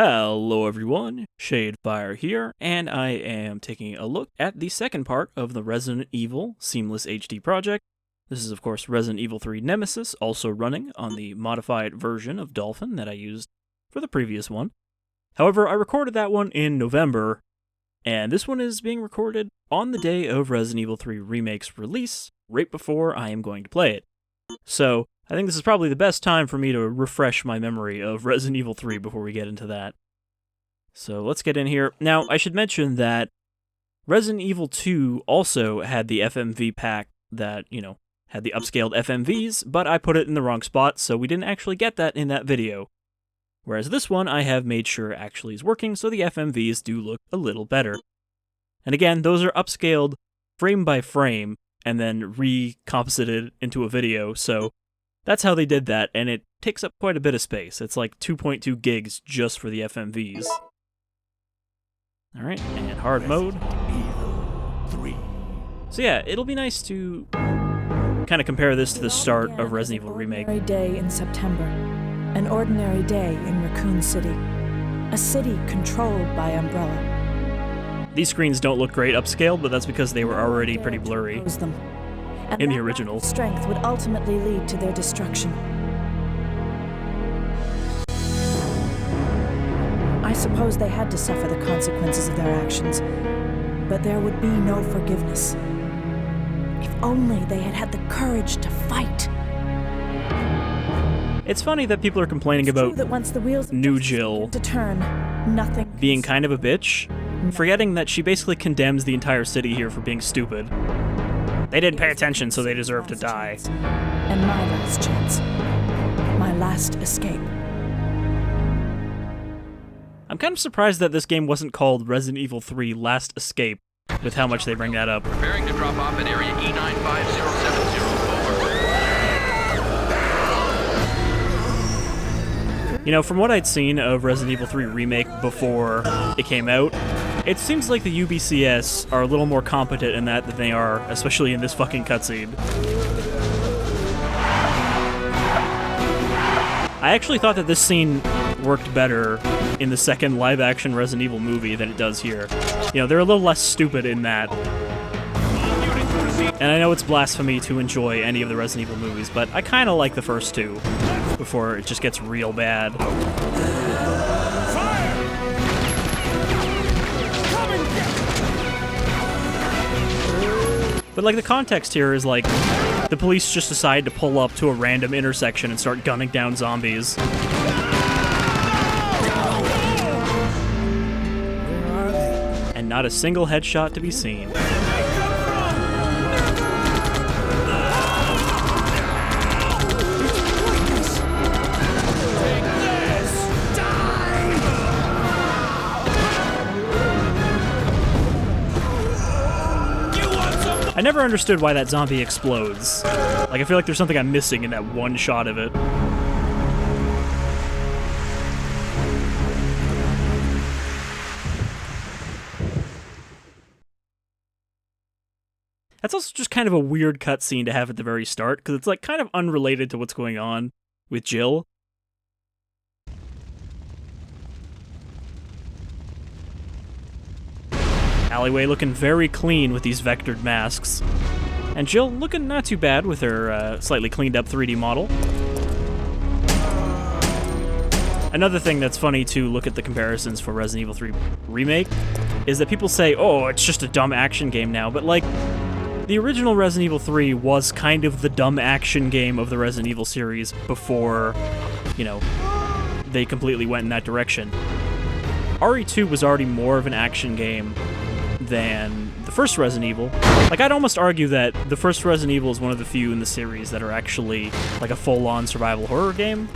Hello everyone, Shadefyre here, and I am taking a look at the second part of the Resident Evil Seamless HD project. This is of course Resident Evil 3 Nemesis, also running on the modified version of Dolphin that I used for the previous one. However, I recorded that one in November, and this one is being recorded on the day of Resident Evil 3 Remake's release, right before I am going to play it. So, I think this is probably the best time for me to refresh my memory of Resident Evil 3 before we get into that. So let's get in here. Now, I should mention that Resident Evil 2 also had the FMV pack that, had the upscaled FMVs, but I put it in the wrong spot, so we didn't actually get that in that video. Whereas this one, I have made sure actually is working, so the FMVs do look a little better. And again, those are upscaled frame by frame, and then recomposited into a video, so that's how they did that, and it takes up quite a bit of space. It's like 2.2 gigs just for the FMVs. Alright, and hard mode. Evil 3. So yeah, it'll be nice to kind of compare this to the start of Resident Evil Remake. An ordinary day in September. An ordinary day in Raccoon City. A city controlled by Umbrella. These screens don't look great upscaled, but that's because they were already pretty blurry in the original. Strength would ultimately lead to their destruction. I suppose they had to suffer the consequences of their actions, but there would be no forgiveness. If only they had had the courage to fight. It's funny that people are complaining about that once the wheels new Jill to turn, nothing being kind of a bitch, forgetting that she basically condemns the entire city here for being stupid. They didn't pay attention, so they deserve to die. And my last chance. My last escape. I'm kind of surprised that this game wasn't called Resident Evil 3 Last Escape, with how much they bring that up. Preparing to drop off at area E95070. From what I'd seen of Resident Evil 3 Remake before it came out, it seems like the UBCS are a little more competent in that than they are, especially in this fucking cutscene. I actually thought that this scene worked better in the second live-action Resident Evil movie than it does here. They're a little less stupid in that. And I know it's blasphemy to enjoy any of the Resident Evil movies, but I kind of like the first two before it just gets real bad. But the context here is the police just decide to pull up to a random intersection and start gunning down zombies. Where are they? And not a single headshot to be seen. I never understood why that zombie explodes. I feel like there's something I'm missing in that one shot of it. That's also just kind of a weird cutscene to have at the very start, because it's kind of unrelated to what's going on with Jill. Alleyway looking very clean with these vectored masks. And Jill looking not too bad with her slightly cleaned up 3D model. Another thing that's funny to look at the comparisons for Resident Evil 3 Remake is that people say, oh, it's just a dumb action game now, but the original Resident Evil 3 was kind of the dumb action game of the Resident Evil series before, they completely went in that direction. RE2 was already more of an action game than the first Resident Evil. I'd almost argue that the first Resident Evil is one of the few in the series that are actually a full-on survival horror game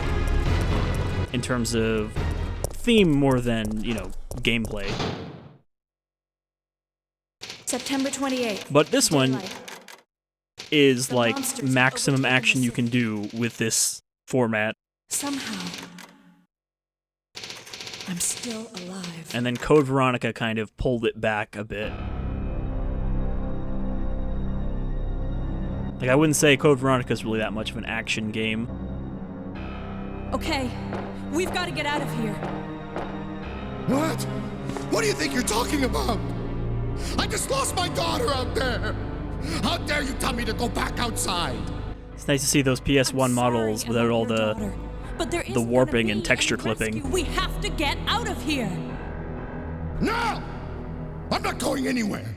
in terms of theme more than, gameplay. September 28th. But this one is maximum action you can do with this format. Somehow, I'm still alive. And then Code Veronica kind of pulled it back a bit. I wouldn't say Code Veronica is really that much of an action game. Okay, we've got to get out of here. What? What do you think you're talking about? I just lost my daughter out there! How dare you tell me to go back outside? It's nice to see those PS1 models without all the warping and texture clipping. We have to get out of here. No! I'm not going anywhere.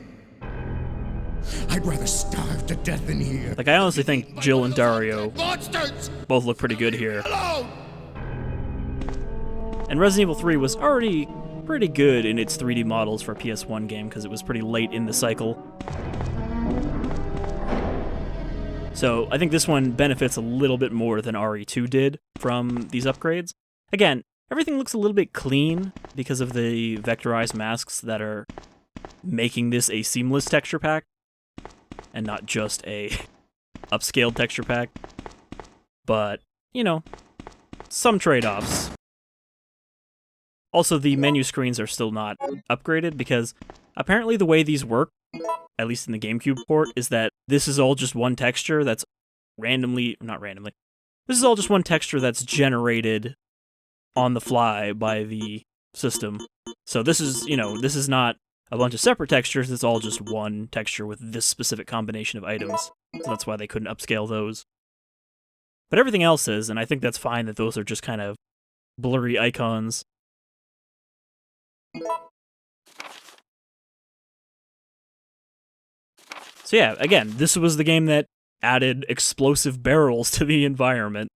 I'd rather starve to death in here. Like, I honestly think Jill and Dario Monsters! both look pretty good here. Alone! And Resident Evil 3 was already pretty good in its 3D models for a PS1 game because it was pretty late in the cycle. So I think this one benefits a little bit more than RE2 did from these upgrades. Again, everything looks a little bit clean because of the vectorized masks that are making this a seamless texture pack and not just a upscaled texture pack. But, you know, some trade-offs. Also, the menu screens are still not upgraded because apparently the way these work, at least in the GameCube port, is that this is all just one texture that's this is all just one texture that's generated on the fly by the system. So this is, this is not a bunch of separate textures, it's all just one texture with this specific combination of items. So that's why they couldn't upscale those. But everything else is, and I think that's fine that those are just kind of blurry icons. So yeah, again, this was the game that added explosive barrels to the environment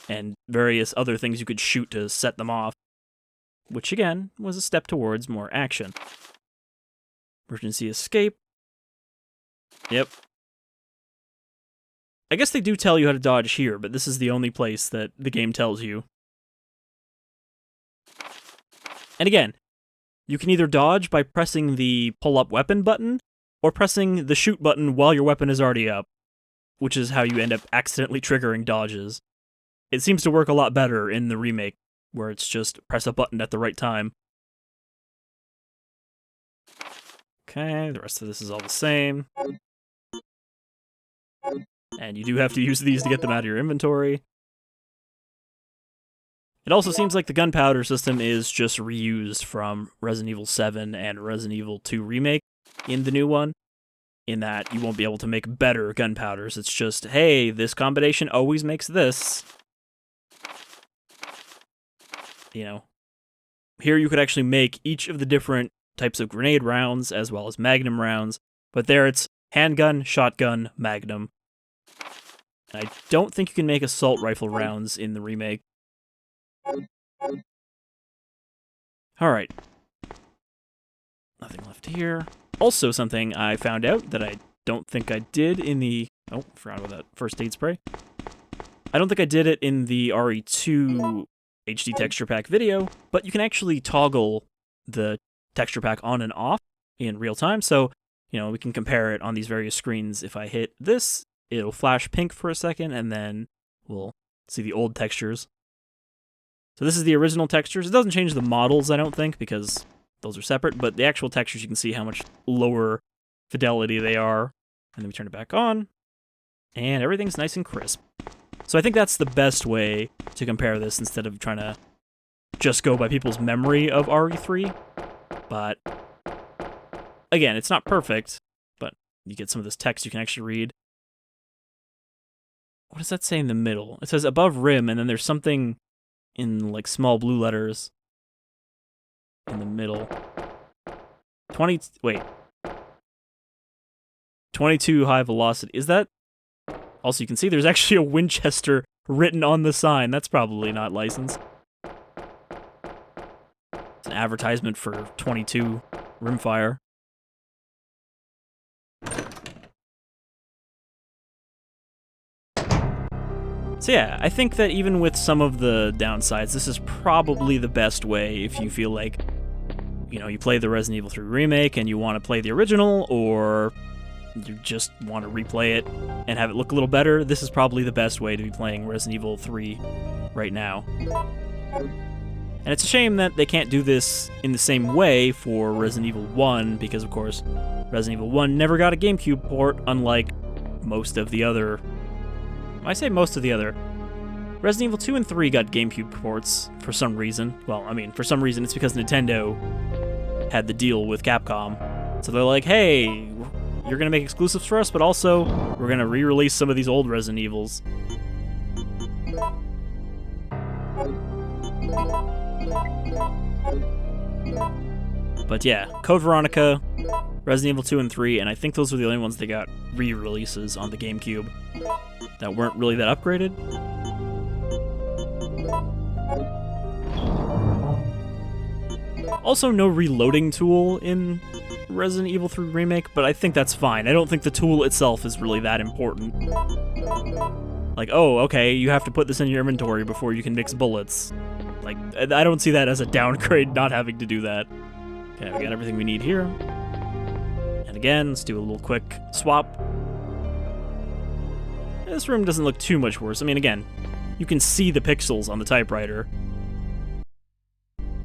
and various other things you could shoot to set them off, which again was a step towards more action. Emergency escape. Yep. I guess they do tell you how to dodge here, but this is the only place that the game tells you. And again, you can either dodge by pressing the pull-up weapon button, or pressing the shoot button while your weapon is already up, which is how you end up accidentally triggering dodges. It seems to work a lot better in the remake, where it's just press a button at the right time. Okay, the rest of this is all the same. And you do have to use these to get them out of your inventory. It also seems like the gunpowder system is just reused from Resident Evil 7 and Resident Evil 2 Remake in the new one, in that you won't be able to make better gunpowders. It's just, hey, this combination always makes this. Here you could actually make each of the different types of grenade rounds as well as magnum rounds, but there it's handgun, shotgun, magnum. And I don't think you can make assault rifle rounds in the remake. Alright. Nothing left here. Also something I found out that I don't think I did in the... Oh, forgot about that first aid spray. I don't think I did it in the RE2 HD texture pack video, but you can actually toggle the texture pack on and off in real time, so, we can compare it on these various screens. If I hit this, it'll flash pink for a second, and then we'll see the old textures. So this is the original textures. It doesn't change the models, I don't think, because those are separate, but the actual textures, you can see how much lower fidelity they are. And then we turn it back on, and everything's nice and crisp. So I think that's the best way to compare this instead of trying to just go by people's memory of RE3. But again, it's not perfect, but you get some of this text you can actually read. What does that say in the middle? It says above rim, and then there's something in like small blue letters in the middle. 22 high velocity. Is that? Also, you can see there's actually a Winchester written on the sign. That's probably not licensed. It's an advertisement for 22 rimfire. So yeah, I think that even with some of the downsides, this is probably the best way if you feel like, you play the Resident Evil 3 remake and you want to play the original, or you just want to replay it and have it look a little better. This is probably the best way to be playing Resident Evil 3 right now. And it's a shame that they can't do this in the same way for Resident Evil 1, because of course, Resident Evil 1 never got a GameCube port, unlike most of the other... I say most of the other. Resident Evil 2 and 3 got GameCube ports for some reason. Well, I mean, for some reason it's because Nintendo had the deal with Capcom. So they're like, hey, you're going to make exclusives for us, but also we're going to re-release some of these old Resident Evils. But yeah, Code Veronica, Resident Evil 2 and 3, and I think those were the only ones that got re-releases on the GameCube that weren't really that upgraded. Also, no reloading tool in Resident Evil 3 Remake, but I think that's fine. I don't think the tool itself is really that important. Like, oh, okay, you have to put this in your inventory before you can mix bullets. Like, I don't see that as a downgrade not having to do that. Okay, we got everything we need here. And again, let's do a little quick swap. This room doesn't look too much worse. I mean, again, you can see the pixels on the typewriter.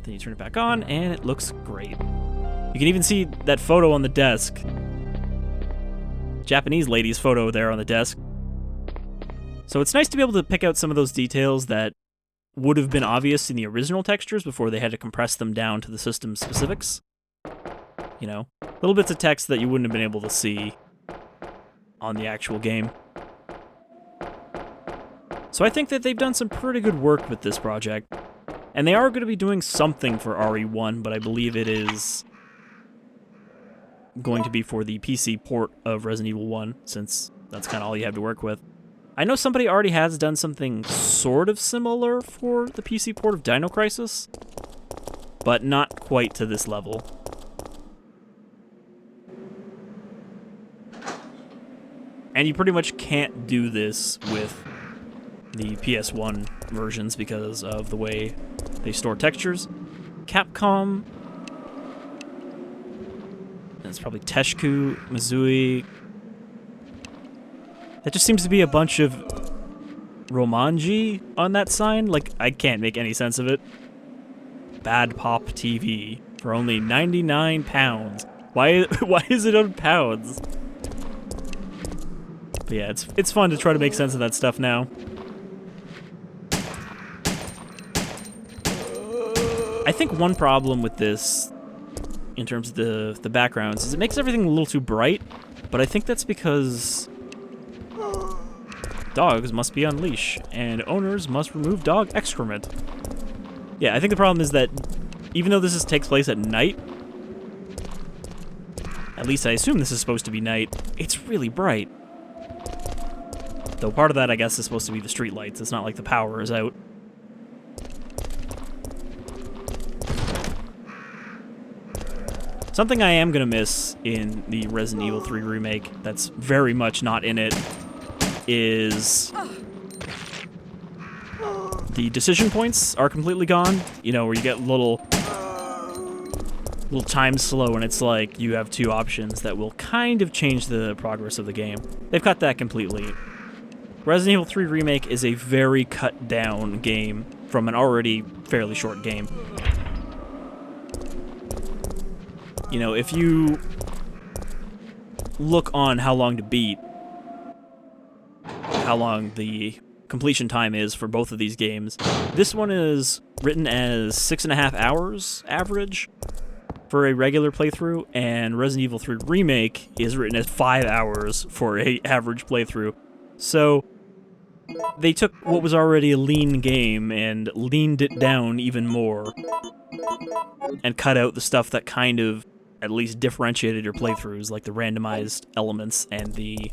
Then you turn it back on, and it looks great. You can even see that photo on the desk. Japanese lady's photo there on the desk. So it's nice to be able to pick out some of those details that would have been obvious in the original textures before they had to compress them down to the system specifics. You know, little bits of text that you wouldn't have been able to see on the actual game. So I think that they've done some pretty good work with this project. And they are going to be doing something for RE1, but I believe it is going to be for the PC port of Resident Evil 1, since that's kind of all you have to work with. I know somebody already has done something sort of similar for the PC port of Dino Crisis, but not quite to this level. And you pretty much can't do this with the PS1 versions because of the way they store textures. Capcom, it's probably Teshku, Mizui. That just seems to be a bunch of Romanji on that sign. Like, I can't make any sense of it. Bad Pop TV for only £99. Why is it on pounds? But yeah, it's fun to try to make sense of that stuff now. I think one problem with this, in terms of the backgrounds, is it makes everything a little too bright, but I think that's because dogs must be on leash, and owners must remove dog excrement. Yeah, I think the problem is that even though this takes place at night, at least I assume this is supposed to be night, it's really bright. Though part of that, I guess, is supposed to be the street lights. It's not like the power is out. Something I am going to miss in the Resident Evil 3 remake that's very much not in it is the decision points are completely gone. You know, where you get little time slow and it's like you have two options that will kind of change the progress of the game. They've cut that completely. Resident Evil 3 Remake is a very cut down game from an already fairly short game. You know, if you look on how long to beat, how long the completion time is for both of these games, this one is written as 6.5 hours average for a regular playthrough, and Resident Evil 3 Remake is written as 5 hours for a average playthrough. So they took what was already a lean game and leaned it down even more and cut out the stuff that kind of at least differentiated your playthroughs, like the randomized elements and the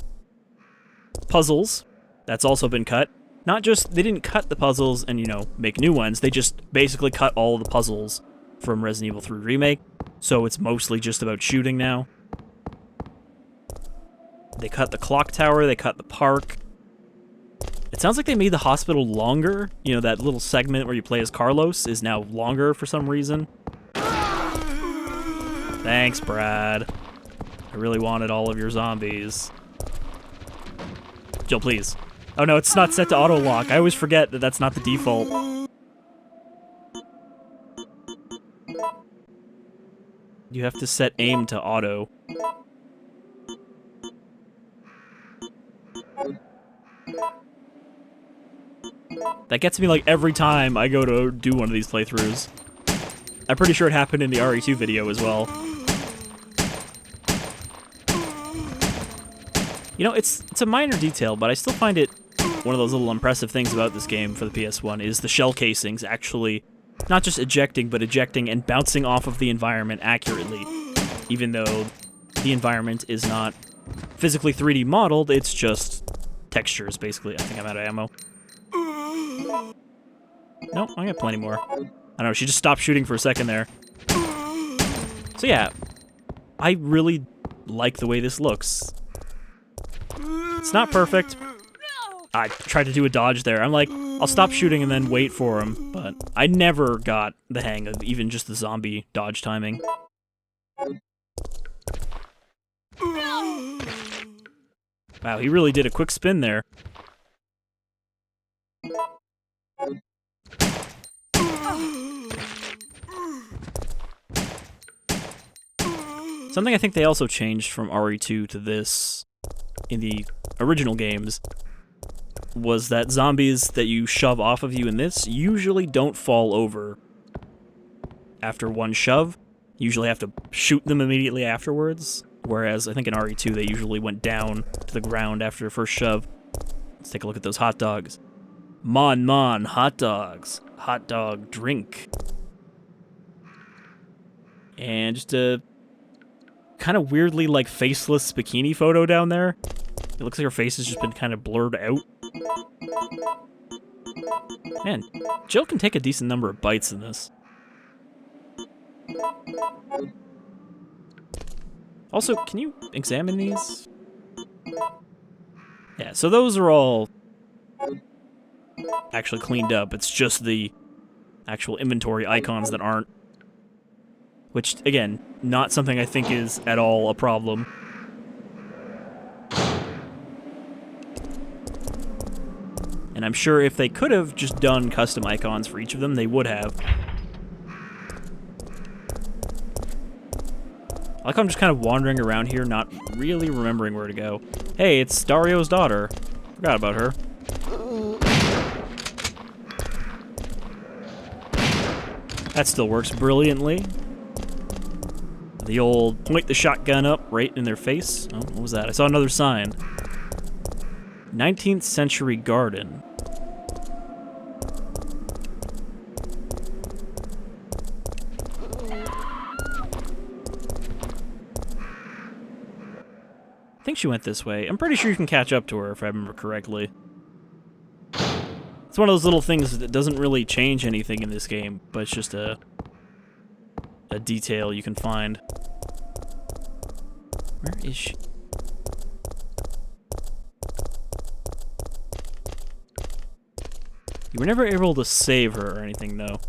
puzzles. That's also been cut. Not just, they didn't cut the puzzles and, you know, make new ones, they just basically cut all the puzzles from Resident Evil 3 Remake, so it's mostly just about shooting now. They cut the clock tower, they cut the park. It sounds like they made the hospital longer. You know, that little segment where you play as Carlos is now longer for some reason. Thanks, Brad. I really wanted all of your zombies. Jill, please. Oh no, it's not set to auto-lock. I always forget that that's not the default. You have to set aim to auto. That gets me like every time I go to do one of these playthroughs. I'm pretty sure it happened in the RE2 video as well. You know, it's a minor detail, but I still find it one of those little impressive things about this game for the PS1 is the shell casings actually not just ejecting, but ejecting and bouncing off of the environment accurately. Even though the environment is not physically 3D modeled, it's just textures, basically. I think I'm out of ammo. Nope, I got plenty more. I don't know, she just stopped shooting for a second there. So yeah, I really like the way this looks. It's not perfect. I tried to do a dodge there. I'm like, I'll stop shooting and then wait for him, but I never got the hang of even just the zombie dodge timing. Wow, he really did a quick spin there. Something I think they also changed from RE2 to this in the original games was that zombies that you shove off of you in this usually don't fall over after one shove. You usually have to shoot them immediately afterwards, whereas I think in RE2 they usually went down to the ground after the first shove. Let's take a look at those hot dogs. Mon, hot dogs. Hot dog drink. And just a kind of weirdly, like, faceless bikini photo down there. It looks like her face has just been kind of blurred out. Man, Jill can take a decent number of bites in this. Also, can you examine these? Yeah, so those are all actually cleaned up. It's just the actual inventory icons that aren't. Which, again, not something I think is at all a problem. And I'm sure if they could have just done custom icons for each of them, they would have. I like how I'm just kind of wandering around here, not really remembering where to go. Hey, it's Dario's daughter. Forgot about her. That still works brilliantly. The old point the shotgun up right in their face. Oh, what was that? I saw another sign. 19th century garden. I think she went this way. I'm pretty sure you can catch up to her if I remember correctly. It's one of those little things that doesn't really change anything in this game, but it's just a detail you can find. Where is she? You were never able to save her or anything, though.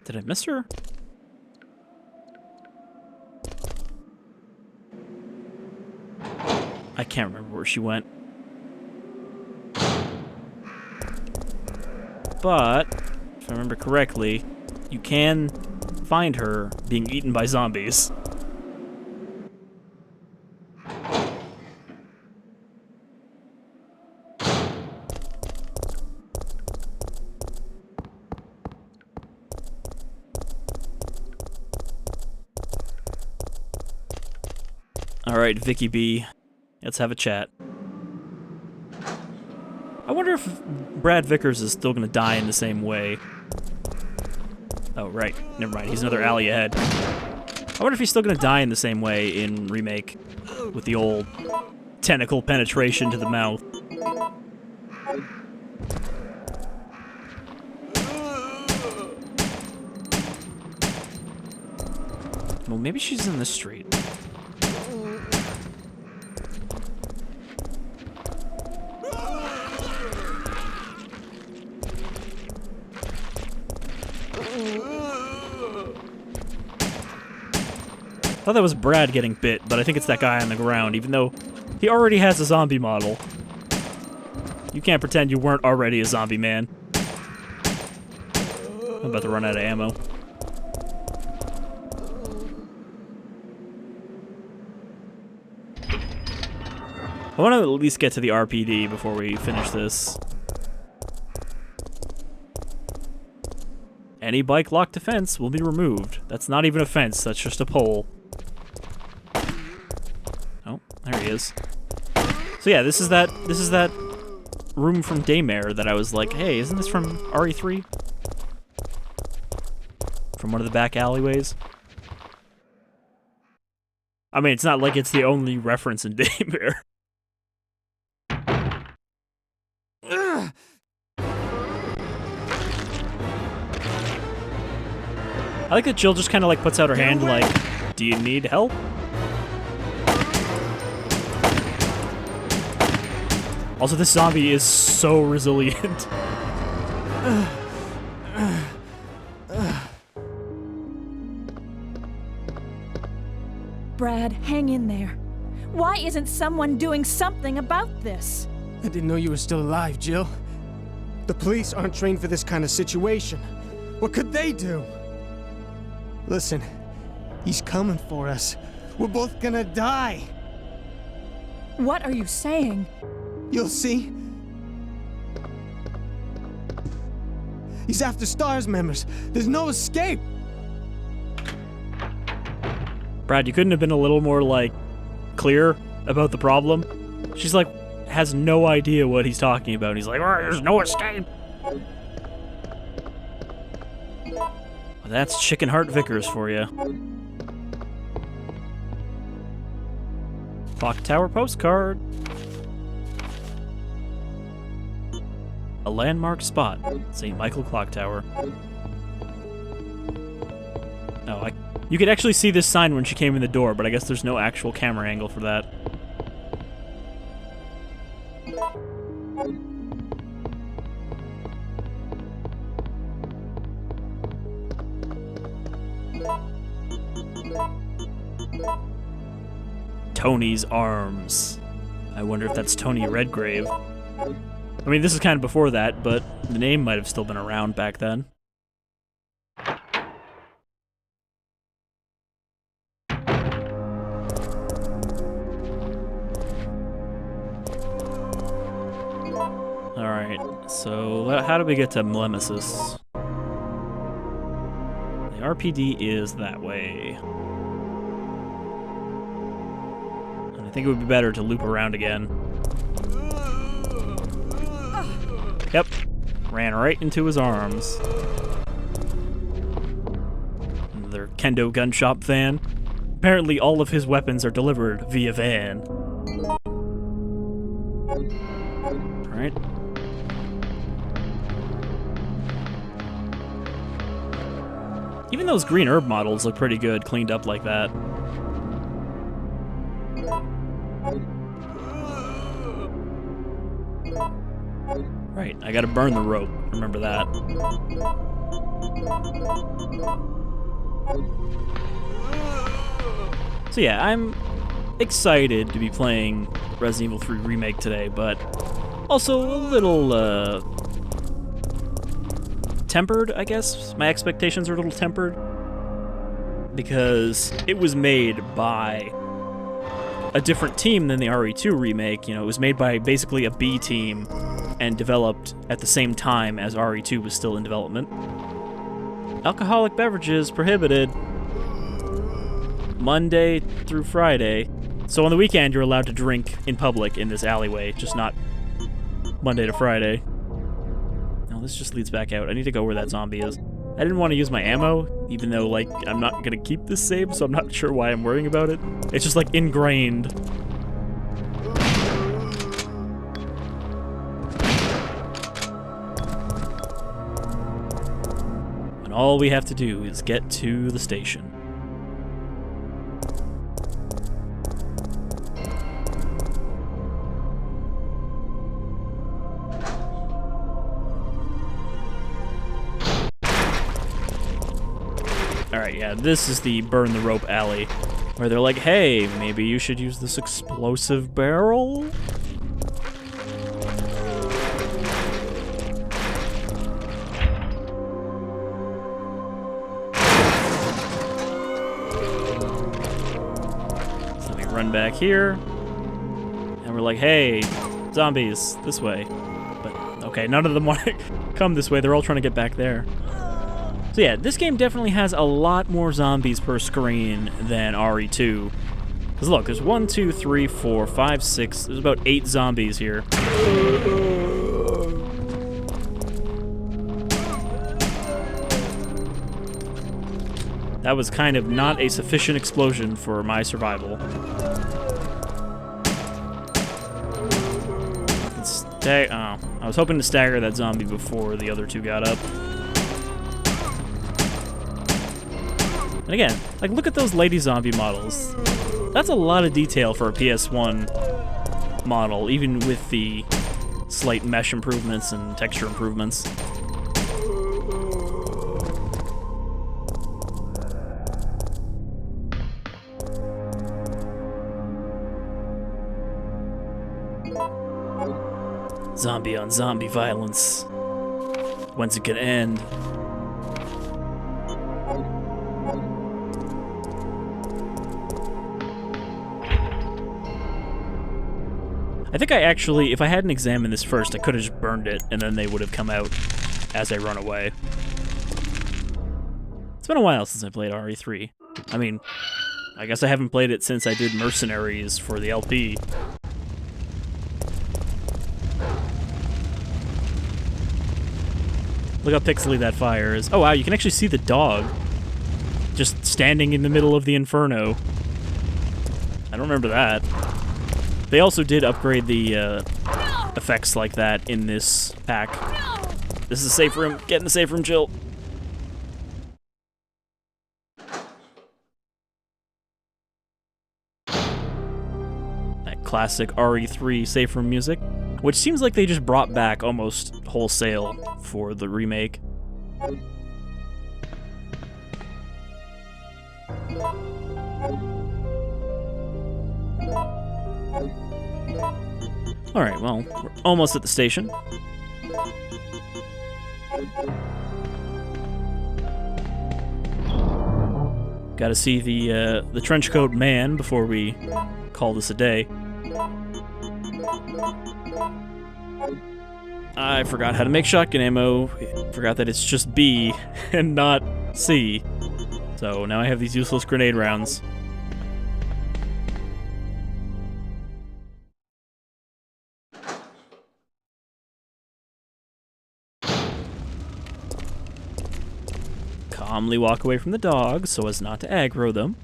Did I miss her? I can't remember where she went. But, if I remember correctly, you can find her being eaten by zombies. Alright, Vicky B. Let's have a chat. I wonder if Brad Vickers is still going to die in the same way. Oh, right. Never mind. He's another alley ahead. I wonder if he's still going to die in the same way in Remake with the old tentacle penetration to the mouth. Well, maybe she's in the street. I thought that was Brad getting bit, but I think it's that guy on the ground, even though he already has a zombie model. You can't pretend you weren't already a zombie man. I'm about to run out of ammo. I want to at least get to the RPD before we finish this. Any bike locked to fence will be removed. That's not even a fence, that's just a pole. Oh, there he is. So yeah, this is that room from Daymare that I was like, hey, isn't this from RE3? From one of the back alleyways? I mean, it's not like it's the only reference in Daymare. I like that Jill just kind of like puts out her hand like, do you need help? Also, this zombie is so resilient. Brad, hang in there. Why isn't someone doing something about this? I didn't know you were still alive, Jill. The police aren't trained for this kind of situation. What could they do? Listen, he's coming for us. We're both gonna die. What are you saying? You'll see. He's after STARS members. There's no escape. Brad, you couldn't have been a little more, like, clear about the problem? She's like, has no idea what he's talking about. He's like, oh, there's no escape. Well, that's Chicken Heart Vickers for you. Clock Tower postcard. A landmark spot. St. Michael Clock Tower. Oh, you could actually see this sign when she came in the door, but I guess there's no actual camera angle for that. Tony's arms. I wonder if that's Tony Redgrave. I mean, this is kind of before that, but the name might have still been around back then. Alright, so how do we get to Nemesis? The RPD is that way. And I think it would be better to loop around again. Yep, ran right into his arms. Another Kendo gun shop van. Apparently all of his weapons are delivered via van. Alright. Even those green herb models look pretty good, cleaned up like that. Right, I gotta burn the rope. Remember that. So yeah, I'm excited to be playing Resident Evil 3 Remake today, but also a little, tempered, I guess. My expectations are a little tempered. Because it was made by a different team than the RE2 remake. You know, it was made by basically a B team and developed at the same time as RE2 was still in development. Alcoholic beverages prohibited Monday through Friday. So on the weekend, you're allowed to drink in public in this alleyway, just not Monday to Friday. No, this just leads back out. I need to go where that zombie is. I didn't want to use my ammo, even though, like, I'm not gonna keep this save, so I'm not sure why I'm worrying about it. It's just, like, ingrained. And all we have to do is get to the station. Alright, yeah, this is the burn the rope alley, where they're like, hey, maybe you should use this explosive barrel? So let me run back here, and we're We're like, hey, zombies, this way. But, okay, none of them want to come this way. They're all trying to get back there. So yeah, this game definitely has a lot more zombies per screen than RE2. Because look, there's 1, 2, 3, 4, 5, 6, there's about 8 zombies here. That was kind of not a sufficient explosion for my survival. Oh, I was hoping to stagger that zombie before the other two got up. And again, like, look at those lady zombie models. That's a lot of detail for a PS1 model, even with the slight mesh improvements and texture improvements. Zombie on zombie violence. When's it gonna end? I think I actually, if I hadn't examined this first, I could have just burned it, and then they would have come out as I run away. It's been a while since I played RE3. I mean, I guess I haven't played it since I did Mercenaries for the LP. Look how pixely that fire is. Oh wow, you can actually see the dog just standing in the middle of the inferno. I don't remember that. They also did upgrade the effects like that in this pack. This is a safe room. Get in the safe room, Jill. That classic RE3 safe room music, which seems like they just brought back almost wholesale for the remake. Alright, well, we're almost at the station. Gotta see the trenchcoat man before we call this a day. I forgot how to make shotgun ammo. Forgot that it's just B and not C. So now I have these useless grenade rounds. Calmly walk away from the dogs so as not to aggro them.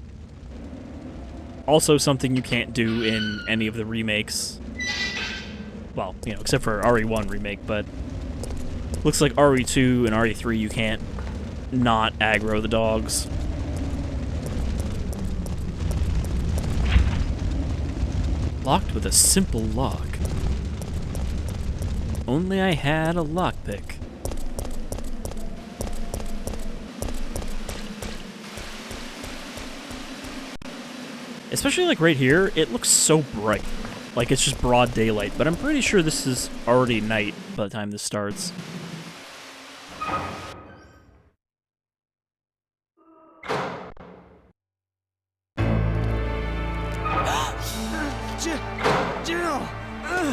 Also something you can't do in any of the remakes. Well, you know, except for RE1 remake, but looks like RE2 and RE3 you can't not aggro the dogs. Locked with a simple lock. Only I had a lockpick. Especially like right here, it looks so bright. Like it's just broad daylight, but I'm pretty sure this is already night by the time this starts. Jill!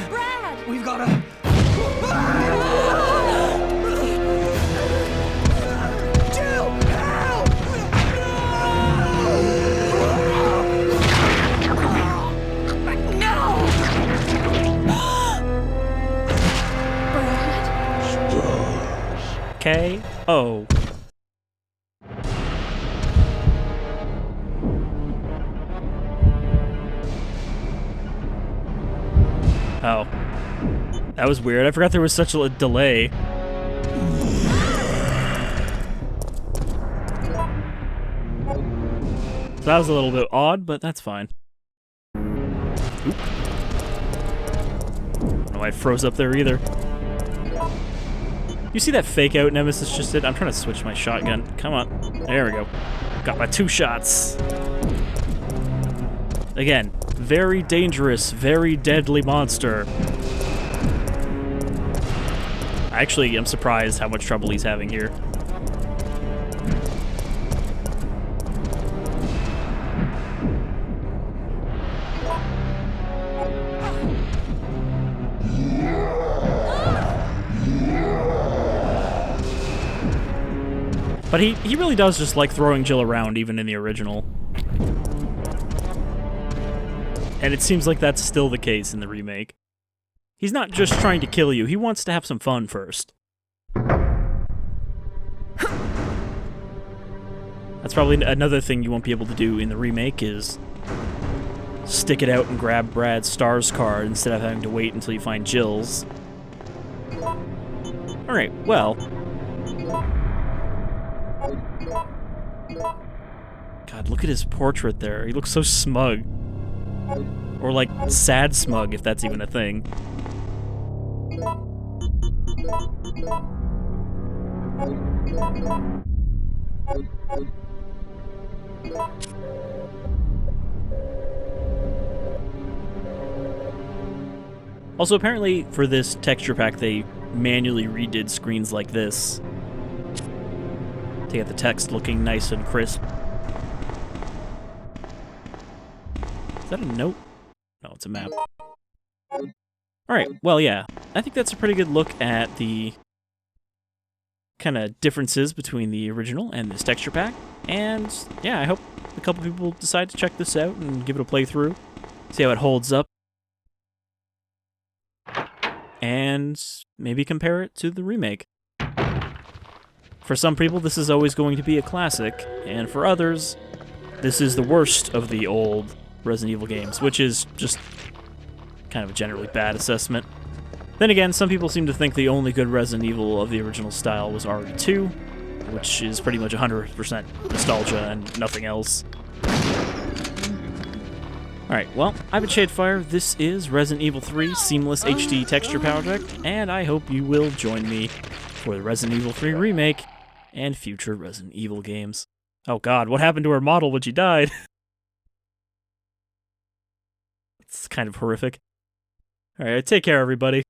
Brad! We've gotta... Jill! Help! K.O. Oh. That was weird. I forgot there was such a delay. So that was a little bit odd, but that's fine. Oop. I don't know why it froze up there either. You see that fake out Nemesis just did? I'm trying to switch my shotgun. Come on. There we go. Got my 2 shots. Again, very dangerous, very deadly monster. Actually, I'm surprised how much trouble he's having here. But he really does just like throwing Jill around, even in the original. And it seems like that's still the case in the remake. He's not just trying to kill you, he wants to have some fun first. That's probably another thing you won't be able to do in the remake is stick it out and grab Brad Starr's card instead of having to wait until you find Jill's. Alright, well. God, look at his portrait there. He looks so smug. Or like sad smug, if that's even a thing. Also, apparently, for this texture pack, they manually redid screens like this to get the text looking nice and crisp. Is that a note? No, it's a map. Alright, well, yeah. I think that's a pretty good look at the kind of differences between the original and this texture pack. And, yeah, I hope a couple people decide to check this out and give it a playthrough. See how it holds up. And maybe compare it to the remake. For some people, this is always going to be a classic, and for others, this is the worst of the old Resident Evil games, which is just kind of a generally bad assessment. Then again, some people seem to think the only good Resident Evil of the original style was RE2, which is pretty much 100% nostalgia and nothing else. Alright, well, I've been Shadefyre, this is Resident Evil 3 Seamless HD Texture Project, and I hope you will join me for the Resident Evil 3 remake and future Resident Evil games. Oh god, what happened to her model when she died? It's kind of horrific. Alright, take care everybody.